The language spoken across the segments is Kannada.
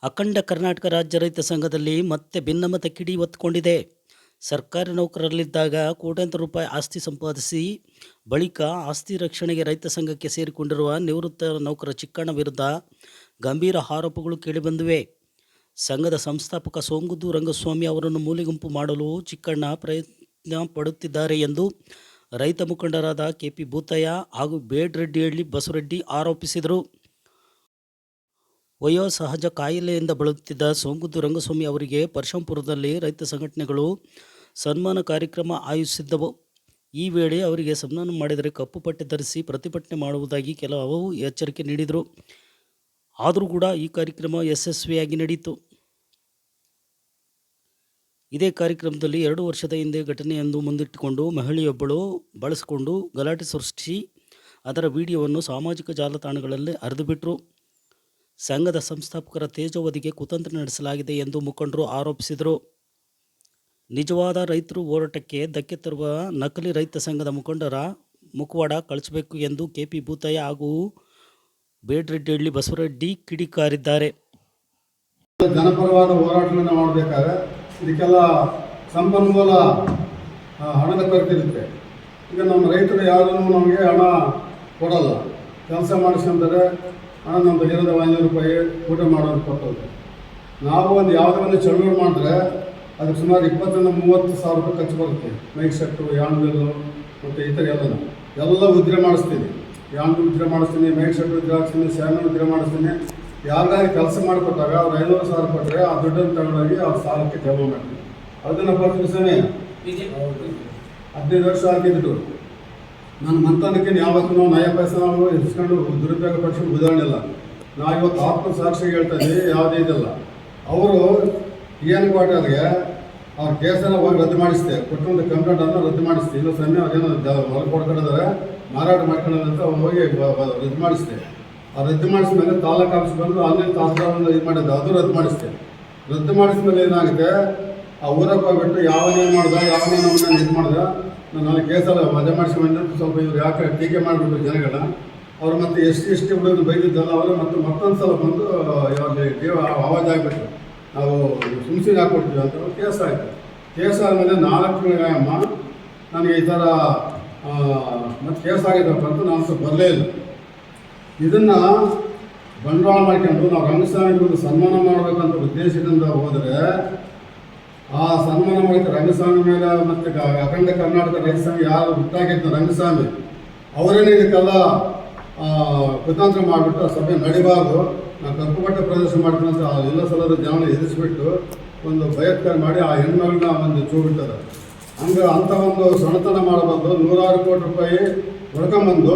ಅಖಂಡ ಕರ್ನಾಟಕ ರಾಜ್ಯ ರೈತ ಸಂಘದಲ್ಲಿ ಮತ್ತೆ ಭಿನ್ನಮತ ಕಿಡಿ ಹೊತ್ತುಕೊಂಡಿದೆ. ಸರ್ಕಾರಿ ನೌಕರರಲ್ಲಿದ್ದಾಗ ಕೋಟ್ಯಾಂತರ ರೂಪಾಯಿ ಆಸ್ತಿ ಸಂಪಾದಿಸಿ ಬಳಿಕ ಆಸ್ತಿ ರಕ್ಷಣೆಗೆ ರೈತ ಸಂಘಕ್ಕೆ ಸೇರಿಕೊಂಡಿರುವ ನಿವೃತ್ತ ನೌಕರ ಚಿಕ್ಕಣ್ಣ ವಿರುದ್ಧ ಗಂಭೀರ ಆರೋಪಗಳು ಕೇಳಿಬಂದಿವೆ. ಸಂಘದ ಸಂಸ್ಥಾಪಕ ಸೋಂಗುದ್ದು ರಂಗಸ್ವಾಮಿ ಅವರನ್ನು ಮೂಲೆಗುಂಪು ಮಾಡಲು ಚಿಕ್ಕಣ್ಣ ಪ್ರಯತ್ನ ಪಡುತ್ತಿದ್ದಾರೆ ಎಂದು ರೈತ ಮುಖಂಡರಾದ ಕೆಪಿ ಭೂತಯ್ಯ ಹಾಗೂ ಬೇಡ್ರೆಡ್ಡಿಹಳ್ಳಿ ಬಸವರೆಡ್ಡಿ ಆರೋಪಿಸಿದರು. ವಯೋಸಹಜ ಕಾಯಿಲೆಯಿಂದ ಬಳಲುತ್ತಿದ್ದ ಸೋಂಗುದ್ದು ರಂಗಸ್ವಾಮಿ ಅವರಿಗೆ ಪರಶಂಪುರದಲ್ಲಿ ರೈತ ಸಂಘಟನೆಗಳು ಸನ್ಮಾನ ಕಾರ್ಯಕ್ರಮ ಆಯೋಜಿಸಿದ್ದವು. ಈ ವೇಳೆ ಅವರಿಗೆ ಸನ್ಮಾನ ಮಾಡಿದರೆ ಕಪ್ಪು ಪಟ್ಟೆ ಧರಿಸಿ ಪ್ರತಿಭಟನೆ ಮಾಡುವುದಾಗಿ ಕೆಲವು ಎಚ್ಚರಿಕೆ ನೀಡಿದರು. ಆದರೂ ಕೂಡ ಈ ಕಾರ್ಯಕ್ರಮ ಯಶಸ್ವಿಯಾಗಿ ನಡೆಯಿತು. ಇದೇ ಕಾರ್ಯಕ್ರಮದಲ್ಲಿ 2 ವರ್ಷದ ಹಿಂದೆ ಘಟನೆಯೊಂದು ಮುಂದಿಟ್ಟುಕೊಂಡು ಮಹಿಳೆಯೊಬ್ಬಳು ಬಳಸಿಕೊಂಡು ಗಲಾಟೆ ಸೃಷ್ಟಿಸಿ ಅದರ ವಿಡಿಯೋವನ್ನು ಸಾಮಾಜಿಕ ಜಾಲತಾಣಗಳಲ್ಲಿ ಹರಿದುಬಿಟ್ಟರು. ಸಂಘದ ಸಂಸ್ಥಾಪಕರ ತೇಜೋವಧಿಗೆ ಕುತಂತ್ರ ನಡೆಸಲಾಗಿದೆ ಎಂದು ಮುಖಂಡರು ಆರೋಪಿಸಿದರು. ನಿಜವಾದ ರೈತರು ಹೋರಾಟಕ್ಕೆ ಧಕ್ಕೆ ತರುವ ನಕಲಿ ರೈತ ಸಂಘದ ಮುಖಂಡರ ಮುಖವಾಡ ಕಳಿಸಬೇಕು ಎಂದು ಕೆಪಿ ಭೂತಯ್ಯ ಹಾಗೂ ಬೇಡ್ರೆಡ್ಡಿಹಳ್ಳಿ ಬಸವರೆಡ್ಡಿ ಕಿಡಿಕಾರಿದ್ದಾರೆ. ಜನಪರವಾದ ಹೋರಾಟಗಳನ್ನು ಮಾಡಬೇಕಾದ್ರೆ ಇದಕ್ಕೆಲ್ಲ ಸಂಪನ್ಮೂಲ ಹಣದ ಕೊರತೆ ಇರುತ್ತೆ. ಈಗ ನಮ್ಮ ರೈತರು ಯಾರೂ ನಮಗೆ ಹಣ ಕೊಡಲ್ಲ, ಕೆಲಸ ಮಾಡಿಸ್ಕೊಂತಾರೆ, ಹಣ ನಮ್ಮದು ಇರೋದು 500 ರೂಪಾಯಿ ಊಟ ಮಾಡೋದು ಕೊಟ್ಟೋದು. ನಾವು ಒಂದು ಯಾವುದೋ ಒಂದು ಚಳುವಳಿ ಮಾಡಿದ್ರೆ ಅದಕ್ಕೆ ಸುಮಾರು 20-30 ಸಾವಿರ ರೂಪಾಯಿ ಖರ್ಚು ಬರುತ್ತೆ. ಮೈಕ್ ಸೆಟ್ಟು, ಯಾಣಬಿಲ್ಲು ಮತ್ತು ಈ ಥರ ಎಲ್ಲ ಉದ್ರೆ ಮಾಡಿಸ್ತೀನಿ. ಯಾಣಬಿಲ್ ಉದ್ರೆ ಮಾಡಿಸ್ತೀನಿ, ಮೈಕ್ ಸೆಟ್ಟು ಉದ್ರೆ ಹಾಕ್ತೀನಿ, ಸ್ಯಾಮನ್ ಉದ್ರೆ ಮಾಡಿಸ್ತೀನಿ. ಯಾರಿಗಾದ್ರೂ ಕೆಲಸ ಮಾಡಿಕೊಟ್ಟಾಗ ಅವ್ರು 500 ಸಾವಿರ ಕೊಟ್ಟರೆ ಆ ದುಡ್ಡನ್ನು ತಗೊಂಡೋಗಿ ಅವ್ರ ಸಾಲಕ್ಕೆ ಜಮಾ ಮಾಡ್ತೀನಿ. ಅದನ್ನು ಪ್ರತಿಸಮಯ 15 ವರ್ಷ ಹಾಕಿದ್ರು. ನನ್ನ ಮಂತನಕ್ಕೆ ಯಾವತ್ತೂ ನಾವು ನಯ ಪೈಸೆ ನಾವು ಇಸ್ಕೊಂಡು ದುರುಪಯೋಗ ಪಡಿಸೋದು ಉದಾಹರಣೆ ಇಲ್ಲ. ನಾವು ಇವತ್ತು ಆತ್ಮಸಾಕ್ಷಿಗೆ ಹೇಳ್ತಾ ಇದ್ದೀವಿ, ಯಾವುದೇ ಇದಲ್ಲ. ಅವರು ಏನು ಕೋಟೆಗೆ ಅವ್ರ ಕೇಸನ್ನು ಹೋಗಿ ರದ್ದು ಮಾಡಿಸ್ತೆ, ಕೊಟ್ಟಂಥ ಕಂಪ್ಲೇಂಟನ್ನು ರದ್ದು ಮಾಡಿಸ್ತೆ. ಇಲ್ಲ ಸಮಯ ಅವ್ರೇನೋ ಹೊರ ಕೊಡ್ಕೊಂಡಿದ್ದಾರೆ, ಮಾರಾಟ ಮಾಡ್ಕೊಳ್ಳೋದಂತ ಹೋಗಿ ರದ್ದು ಮಾಡಿಸ್ತೆ. ಆ ರದ್ದು ಮಾಡಿಸ್ಮೇಲೆ ತಾಲೂಕು ಆಫೀಸ್ ಬಂದು ಆನ್ಲೈನ್ ತಾಸದಾರನ್ನು ಇದು ಮಾಡಿದ್ದೆ, ಅದು ರದ್ದು ಮಾಡಿಸ್ತೆ. ರದ್ದು ಮಾಡಿಸ್ಮೇಲೆ ಏನಾಗುತ್ತೆ, ಆ ಊರಕ್ಕೆ ಹೋಗ್ಬಿಟ್ಟು ಯಾವನೇನು ಮಾಡ್ದೆ, ಯಾವನೇನು ಅವನ್ನ ಇದು ಮಾಡ್ದೆ, ನಾನು ಕೇಸಲ್ಲ ವಜಾ ಮಾಡಿಸ್ಕೊಂಡು ಸ್ವಲ್ಪ ಇವ್ರು ಯಾಕೆ ಟೀಕೆ ಮಾಡಿಬಿಟ್ಟು ಜನಗಳ ಅವ್ರು ಮತ್ತೆ ಎಷ್ಟು ಹುಡುಗರು ಬೈದಿದ್ದಲ್ಲ ಅವರು ಮತ್ತೊಂದು ಸಲ ಬಂದು ಆವಾಜ್ ಆಗಿಬಿಟ್ಟು ನಾವು ಸುಮ್ಸಿಗೆ ಹಾಕ್ಕೊಡ್ತೀವಿ ಅಂತ ಕೇಸ್ ಆಯಿತು. ಕೇಸ್ ಆದಮೇಲೆ 4 ತಿಂಗಳಮ್ಮ ನನಗೆ ಈ ಥರ ಮತ್ತು ಕೇಸ್ ಆಗಿದ್ದಪ್ಪ ಅಂತ ನಾನು ಬರಲೇ ಇಲ್ಲ. ಇದನ್ನು ಬಂಡವಾಳ ಮಾಡ್ಕೊಂಡು ನಾವು ರಂಗಸ್ವಾಮಿಗೆ ಒಂದು ಸನ್ಮಾನ ಮಾಡಬೇಕಂತ ಉದ್ದೇಶದಿಂದ ಹೋದರೆ ಆ ಸನ್ಮಾನ ಮಾಡಿದ ರಂಗಸ್ವಾಮಿ ಮೇಲೆ ಮತ್ತು ಅಖಂಡ ಕರ್ನಾಟಕ ರೈತ ಸಂಘ ಯಾರು ಹುಟ್ಟಾಗಿದ್ದ ರಂಗಸ್ವಾಮಿ ಅವರೇನೇ ಇದಕ್ಕೆಲ್ಲ ಕುತಂತ್ರ ಮಾಡಿಬಿಟ್ಟು ಸಭೆ ನಡಿಬಾರ್ದು, ನಾವು ಕಪ್ಪು ಬಟ್ಟೆ ಪ್ರದರ್ಶನ ಮಾಡ್ತೀನಿ ಅಂತ ಎಲ್ಲ ಸಲದ ಜನ ಎದುರಿಸ್ಬಿಟ್ಟು ಒಂದು ಬಯತ್ಕಾರ ಮಾಡಿ ಆ ಹೆಣ್ಮಗಳನ್ನ ಒಂದು ಚೂಬಿಡ್ತಾರೆ. ಹಂಗೆ ಅಂಥ ಒಂದು ಸೊಣತನ ಮಾಡಬಂದು 100 ಕೋಟಿ ರೂಪಾಯಿ ಹೊಡ್ಕೊಂಬಂದು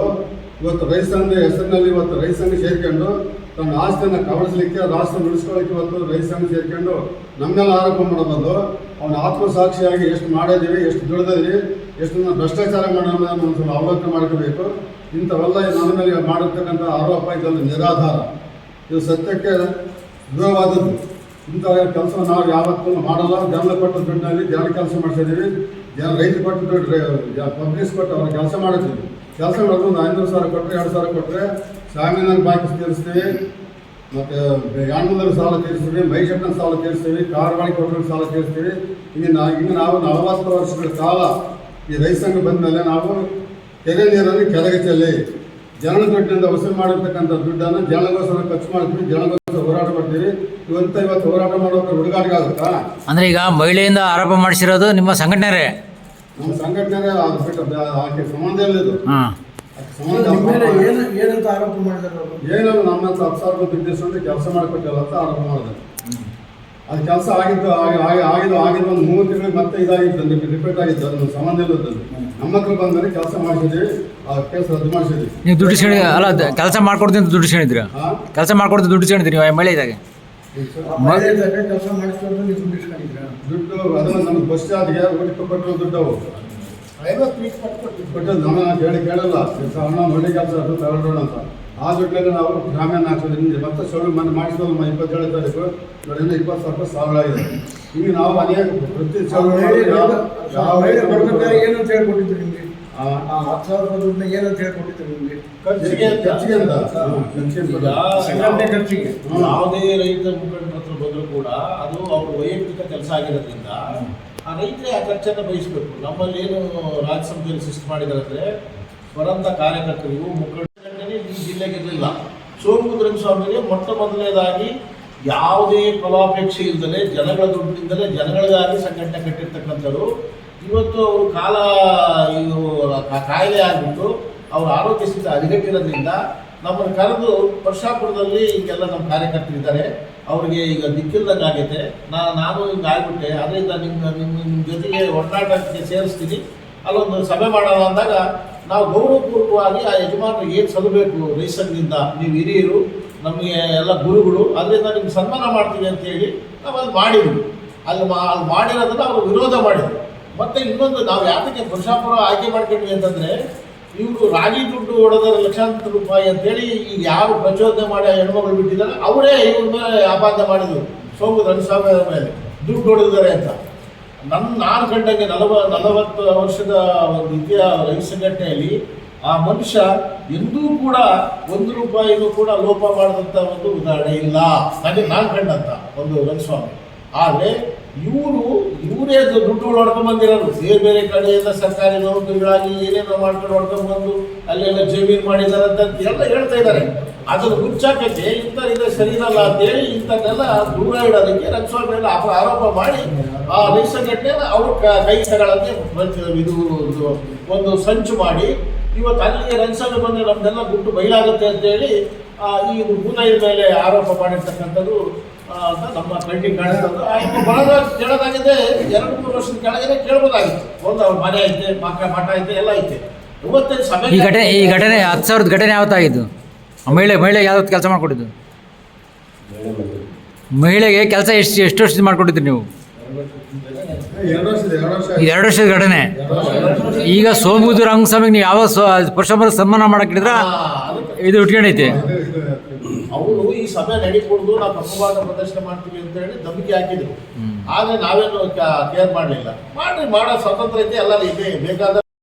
ಇವತ್ತು ರೈತ ಸಂಘದ ಹೆಸರಿನಲ್ಲಿ ಇವತ್ತು ರೈತ ಸಂಘ ಸೇರ್ಕೊಂಡು ತನ್ನ ಆಸ್ತಿಯನ್ನು ಕಬಳಿಸಲಿಕ್ಕೆ, ರಾಷ್ಟ್ರ ಉಳಿಸ್ಕೊಳ್ಳಿಕ್ಕೆ ಇವತ್ತು ರೈತ ಸಂಘ ಸೇರ್ಕೊಂಡು ನಮ್ಮೆಲ್ಲ ಆರೋಪ ಮಾಡಬಂದು ಅವನ ಆತ್ಮಸಾಕ್ಷಿಯಾಗಿ ಎಷ್ಟು ಮಾಡಿದ್ದೀವಿ, ಎಷ್ಟು ದುಡಿದಿದ್ದೀವಿ, ಎಷ್ಟು ಭ್ರಷ್ಟಾಚಾರ ಮಾಡೋದನ್ನು ಒಂದು ಸ್ವಲ್ಪ ಅವಲೋಕನ ಮಾಡ್ಕೋಬೇಕು. ಇಂಥವೆಲ್ಲ ನನ್ನ ಮೇಲೆ ಮಾಡಿರ್ತಕ್ಕಂಥ ಆರೋಪ ಇದೆಲ್ಲ ನಿರಾಧಾರ, ಇದು ಸತ್ಯಕ್ಕೆ ದೂರವಾದದ್ದು. ಇಂಥ ಕೆಲಸ ನಾವು ಯಾವತ್ತೂ ಮಾಡಲ್ಲ. ಜನ ಕೊಟ್ಟ ದುಡ್ಡಿನಲ್ಲಿ ಜನ ಕೆಲಸ ಮಾಡಿಸಿದ್ದೀವಿ, ರೈತರು ಕೊಟ್ಟು ದುಡ್ಡು ಪಬ್ಲಿಸ್ ಕೊಟ್ಟು ಅವ್ರು ಕೆಲಸ ಮಾಡಿದ್ದೀವಿ. ಕೆಲಸ ಮಾಡೋದು ಒಂದು 500 ಸಾವಿರ ಕೊಟ್ಟರೆ 2 ಸಾವಿರ ಕೊಟ್ಟರೆ ಸಾಮಿನಲ್ಲಿ ಬಾಕಿ ತೀರಿಸ್ತೀವಿ, ಮತ್ತು ಯಾಣದಲ್ಲಿ ಸಾಲ ತೀರಿಸ್ತೀವಿ, ಮೈಸೆಟ್ಟಿನ ಸಾಲ ತೀರಿಸ್ತೀವಿ, ಕಾರ್ವಾಡಿ ಕೊಟ್ಟರೆ ಸಾಲ ತೀರಿಸ್ತೀವಿ. ಈಗ ನಾವು 40 ವರ್ಷಗಳ ಕಾಲ ಈ ರೈತ ಸಂಘ ಬಂದ ಮೇಲೆ ನಾವು ಕೆರೆ ನೀರನ್ನು ಕೆರೆಗೆ ಚೆಲ್ಲಿ ಜನರ ದುಡ್ಡಿನಿಂದ ವಸೂಲು ಮಾಡಿರ್ತಕ್ಕಂಥ ದುಡ್ಡನ್ನು ಜನಗೋಸ್ಕರ ಖರ್ಚು ಮಾಡ್ತೀವಿ, ಜನಗೋಸ್ಕರ ಹೋರಾಟ ಮಾಡ್ತೀವಿ. ಇವತ್ತು ಹೋರಾಟ ಮಾಡೋಕೆ ಹುಡುಗಾಟಿಗೆ ಆಗುತ್ತಾ? ಅಂದರೆ ಈಗ ಮಹಿಳೆಯಿಂದ ಆರೋಪ ಮಾಡಿಸಿರೋದು ನಿಮ್ಮ ಸಂಘಟನೆ? ನಮ್ಮ ಸಂಘಟನೆ ಅದು ಬಿಟ್ಟು ಆಕೆ ಸಂಬಂಧ ಇಲ್ಲ. ಇದು ಏನಂತ ಆರೋಪ ಮಾಡಿದ್ರು? ಏನಲ್ಲ ನಮ್ಮ 10 ಸಾವಿರ ರೂಪಾಯಿ ದುಡ್ಡಿಸ್ಕೊಂಡು ಕೆಲಸ ಮಾಡಿಕೊಟ್ಟಿಲ್ಲ ಅಂತ ಆರೋಪ ಮಾಡಿದ್ರು. ಅದು ಕೆಲಸ ಆಗಿದ್ದು ಒಂದು 3 ತಿಂಗಳಿಗೆ ಮತ್ತೆ ಇದಾಗಿದ್ದು, ರಿಪೀಟ್ ಆಗಿದ್ದು, ಅದು ಸಂಬಂಧ ಇಲ್ಲದಲ್ಲಿ ನಮ್ಮ ಹತ್ರ ಬಂದರೆ ಕೆಲಸ ಮಾಡಿಸಿದ್ವಿ, ಆ ಕೇಸ್ ರದ್ದು ಮಾಡಿಸಿದ್ವಿ. ನೀವು ದುಡ್ಡು ಇಸ್ಕೊಂಡು ಅಲ್ಲ, ಕೆಲಸ ಮಾಡ್ಕೊಡ್ತೀನಿ ಅಂತ ದುಡ್ಡು ಇಸ್ಕೊಂಡಿದ್ದೀರಾ? ಕೆಲಸ ಮಾಡ್ಕೊಡ್ತೀನಿ ದುಡ್ಡು ಇಸ್ಕೊಂಡಿದ್ದೀರಿ ನೀವು ಮಳೆ ಇದ್ದಾಗ? ಕೆಲಸ ಮಾಡಿಸ್ಕೊಂಡು ನೀವು ದುಡ್ಡು ಇಸ್ಕೊಂಡಿದ್ದೀರಾ? ದುಡ್ಡು ಅದನ್ನು ನಮ್ಗೆ ಬಸ್ ಚಾರ್ಜ್ಗೆ ಊಟಕ್ಕೆ ಕೊಟ್ಟಿರೋ ದುಡ್ಡು ಅವು 50 ಕೊಟ್ಟು ನಮ್ಮ ಕೇಳಲ್ಲ ಅಣ್ಣ ಒಳ್ಳೆ ಕೆಲಸ ಅದು ತಗೊಳ್ಳೋಣ ಅಂತ. ಆ ದುಡ್ಡಲ್ಲಿ ನಾವು ಗ್ರಾಮೀಣ ಹಾಕ್ಸೋದು ನಿಮಗೆ ಮತ್ತೆ ಸೊಳ್ಳೆ ಮನೆ ಮಾಡಿಸೋದು 27 ತಾರೀಕು ಇವರಿಂದ 20 ಸಾವಿರ ರೂಪಾಯಿ ಸಾಲ ಆಗಿದೆ. ಈಗ ನಾವು ಅನೇಕ ಪ್ರತಿ ಏನಂತ ಹೇಳ್ಕೊಟ್ಟಿದ್ರು ನಿಮಗೆ? ಆ, ಆ 10,000 ರೂಪಾಯಿ ದುಡ್ಡನ್ನ ಏನಂತ ಹೇಳ್ಕೊಟ್ಟಿದ್ರು ನಿಮಗೆ? ಖರ್ಚಿಗೆ ಅಂತ ಈಗ ಸಂಘಟನೆ ಖರ್ಚಿಗೆ. ಯಾವುದೇ ರೈತ ಮುಖಂಡರ ಹತ್ರ ಬಂದರೂ ಕೂಡ ಅದು ಅವ್ರ ವೈಯಕ್ತಿಕ ಕೆಲಸ ಆಗಿರೋದ್ರಿಂದ ಆ ರೈತರೇ ಆ ಖರ್ಚನ್ನು ಬಯಸಬೇಕು. ನಮ್ಮಲ್ಲಿ ಏನು ರಾಜ್ಯ ಸಮಿತಿಯಲ್ಲಿ ಸಿಸ್ಟಮ್ ಮಾಡಿದ್ದಾರೆ ಅಂದರೆ ಸ್ವರಂತ ಕಾರ್ಯಕರ್ತರಿಗೂ ಮುಖಂಡರಿಗೆ ಈ ಜಿಲ್ಲೆಗೆ ಇರಲಿಲ್ಲ. ಸೋಮುದ್ರಂಗ ಸ್ವಾಮಿಗೆ ಮೊಟ್ಟ ಮೊದಲನೇದಾಗಿ ಯಾವುದೇ ಫಲಾಪೇಕ್ಷೆ ಇಲ್ಲದೆ ಜನಗಳ ದುಡ್ಡಿನಿಂದಲೇ ಜನಗಳಿಗಾಗಿ ಸಂಘಟನೆ ಕಟ್ಟಿರ್ತಕ್ಕಂಥವ್ರು. ಇವತ್ತು ಅವರು ಇದು ಕಾಯಿಲೆ ಆಗಿಬಿಟ್ಟು ಅವ್ರ ಆರೋಗ್ಯ ಸ್ಥಿತಿ ಹದಗೆಟ್ಟಿರೋದ್ರಿಂದ ನಮ್ಮನ್ನು ಕರೆದು ಪರಶಾಪುರದಲ್ಲಿ ಈಗೆಲ್ಲ ನಮ್ಮ ಕಾರ್ಯಕರ್ತರಿದ್ದಾರೆ, ಅವ್ರಿಗೆ ಈಗ ದಿಕ್ಕಿಲ್ದಂಗೆ ಆಗೈತೆ, ನಾನು ಹಿಂಗೆ ಆಗಿಬಿಟ್ಟೆ, ಅದರಿಂದ ನಿಮ್ಮ ಜೊತೆಗೆ ಒಡನಾಟಕ್ಕೆ ಸೇರಿಸ್ತೀನಿ, ಅಲ್ಲೊಂದು ಸಭೆ ಮಾಡೋಣ ಅಂದಾಗ ನಾವು ಗೌರವಪೂರ್ವಕವಾಗಿ ಆ ಯಜಮಾನರಿಗೆ ಏನು ಸಲ್ಲಬೇಕು ರೈತ ಸಂಘದಿಂದ, ನೀವು ಹಿರಿಯರು, ನಮಗೆ ಎಲ್ಲ ಗುರುಗಳು, ಅದರಿಂದ ನಿಮ್ಗೆ ಸನ್ಮಾನ ಮಾಡ್ತೀವಿ ಅಂತೇಳಿ ನಾವು ಅಲ್ಲಿ ಮಾಡಿದ್ವಿ. ಅಲ್ಲಿ ಮಾಡಿರೋದನ್ನು ಅವರು ವಿರೋಧ ಮಾಡಿದರು. ಮತ್ತು ಇನ್ನೊಂದು ನಾವು ಯಾತಕ್ಕೆ ಪರಶಾಪುರ ಆಯ್ಕೆ ಮಾಡ್ಕೊಂಡ್ವಿ ಅಂತಂದರೆ, ಇವರು ರಾಗಿ ದುಡ್ಡು ಹೊಡೆದ ಲಕ್ಷಾಂತರ ರೂಪಾಯಿ ಅಂತೇಳಿ ಈಗ ಯಾರು ಪ್ರಚೋದನೆ ಮಾಡಿ ಹೆಣ್ಮಗಳು ಬಿಟ್ಟಿದ್ದಾರೆ ಅವರೇ ಇವ್ರ ಮೇಲೆ ಆಪಾದನೆ ಮಾಡಿದರು. ಸೋಮುದ್ರಂಗ ಸ್ವಾಮಿ ಮೇಲೆ ದುಡ್ಡು ಹೊಡೆದಿದ್ದಾರೆ ಅಂತ. ನಾನು ಕಂಡಂಗೆ 40 ವರ್ಷದ ಒಂದು ಇತಿಹಾಸ ರೈತ ಸಂಘಟನೆಯಲ್ಲಿ ಆ ಮನುಷ್ಯ ಎಂದೂ ಕೂಡ 1 ರೂಪಾಯಿನೂ ಕೂಡ ಲೋಪ ಮಾಡಿದಂಥ ಒಂದು ಉದಾಹರಣೆ ಇಲ್ಲ ನಾನು ಕಂಡಂತ ಒಂದು ರಂಗಸ್ವಾಮಿ. ಆದರೆ ಇವರೇ ದುಡ್ಡು ಹೊಡ್ಕೊಂಡು ಬಂದಿರೋರು, ಬೇರೆ ಬೇರೆ ಕಡೆಯಿಂದ ಸರ್ಕಾರಿ ನೌಕರಿಗಳಾಗಿ ಏನೇನೋ ಮಾಡ್ಕೊಂಡು ಹೊಡ್ಕೊಂಡ್ಬಂದು ಅಲ್ಲೆಲ್ಲ ಜಮೀನು ಮಾಡಿದ್ದಾರೆ ಅಂತ ಎಲ್ಲ ಹೇಳ್ತಾ ಇದ್ದಾರೆ. ಅದನ್ನು ಮುಚ್ಚಾಕಕ್ಕೆ ಇಂಥದ್ದು ಸರಿ ಇರಲ್ಲ ಅಂತೇಳಿ ಇಂಥದ್ದೆಲ್ಲ ದೂರ ಇಡೋದಕ್ಕೆ ರಂಗಸ್ವಾಮಿ ಮೇಲೆ ಆರೋಪ ಮಾಡಿ ಆ ರೈತ ಸಂಘಟನೆ ಅವ್ರ ಕೈ ತಗೊಳ್ಳೋಕ್ಕೆ ಇದು ಒಂದು ಸಂಚು ಮಾಡಿ ಇವತ್ತು ಅಲ್ಲಿಗೆ ರಂಗಸ್ವಾಮಿ ಬಂದರೆ ನಮ್ದೆಲ್ಲ ಗುಟ್ಟು ಬಯಲಾಗುತ್ತೆ ಅಂತೇಳಿ ಈ ಭೂತಾಯಿ ಮೇಲೆ ಆರೋಪ ಮಾಡಿರ್ತಕ್ಕಂಥದ್ದು ಅಂತ ನಮ್ಮ ಕಣ್ಣಿಗೆ ಕಾಣಿಸ್ತದೆ. ಬರೋದ ಕೇಳೋದಾಗಿದೆ 2-3 ವರ್ಷದ ಕೆಳಗೆ ಕೇಳ್ಬೋದಾಗಿತ್ತು. ಒಂದು ಅವ್ರ ಮನೆ ಐತೆ, ಮಠ ಐತೆ, ಎಲ್ಲ ಐತೆ. ಇವತ್ತೇ ಸಭೆ ಈ ಘಟನೆ 10,000 ಘಟನೆ ಯಾವತ್ತಾಗಿದ್ದು? ಮಹಿಳೆಗೆ ಯಾವ್ದು ಕೆಲಸ ಮಾಡಿಕೊಟ್ಟಿದ್ದು? ಮಹಿಳೆಗೆ ಕೆಲಸ ಎಷ್ಟು ವರ್ಷದ ಮಾಡಿಕೊಟ್ಟಿದ್ರಿ ನೀವು? 2 ವರ್ಷ 2 ವರ್ಷದ ಘಟನೆ. ಈಗ ಸೋಮುದ್ರ ರಂಗಸ್ವಾಮಿಗೆ ನೀವು ಯಾವ ಪರಶುರಾಮರ ಸನ್ಮಾನ ಮಾಡಕ್ಕಿದ್ರೆ ಇದು ಇಟ್ಕೊಂಡೈತೆ. ಅವರು ಈ ಸಭೆ ನಡೀಕೊಡ್ದು ನಾವು ತಪ್ಪುವಾದ ಪ್ರದರ್ಶನ ಮಾಡ್ತೀವಿ ಅಂತ ಹೇಳಿ ಧಮಕಿ ಹಾಕಿದ್ರು. ಆದ್ರೆ ನಾವೇನು ಕೇರ್ ಮಾಡಲಿಲ್ಲ. ಮಾಡೋ ಸ್ವಾತಂತ್ರ್ಯ ಐತೆ, ಎಲ್ಲರೂ ಇದೆ, ಬೇಕಾದ